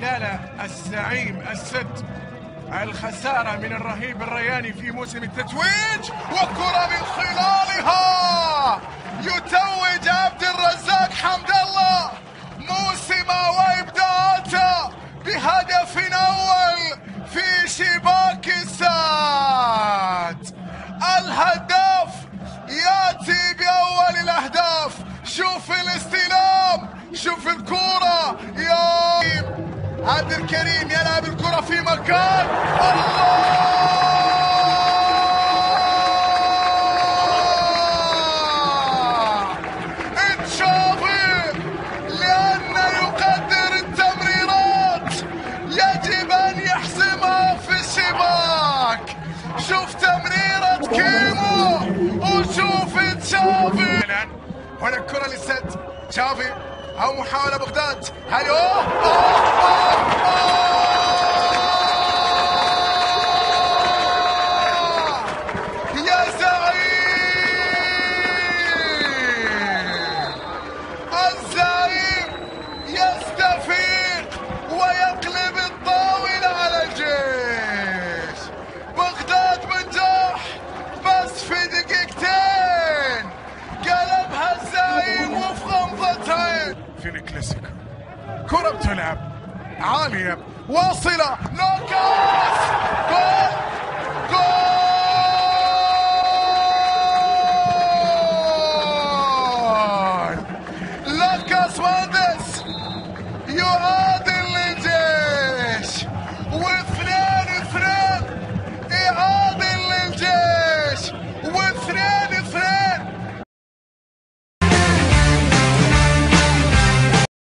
خلال الزعيم السد الخسارة من الرهيب الرياني في موسم التتويج، وكرة من خلالها يتوج عبد الرزاق حمد الله موسم وإبداعاته بهدف أول في شباك السد. الهداف يأتي بأول الأهداف. شوف الاستلام، شوف الكرة يا عبد الكريم يلعب الكرة في مكان الله. تشافي لأنه يقدر التمريرات يجب أن يحسمها في الشباك. شوف تمريرة كيمو وشوف تشافي. هنا الكرة للسد، تشافي أو محاولة بغداد. هل يا زعيم! الزعيم يستفيق ويقلب الطاولة على الجيش. بغداد بنجاح بس في دقيقتين قلبها الزعيم وفي غمضة عين. في الكلاسيكو كرة بتلعب عالية واصلة نوكاوت.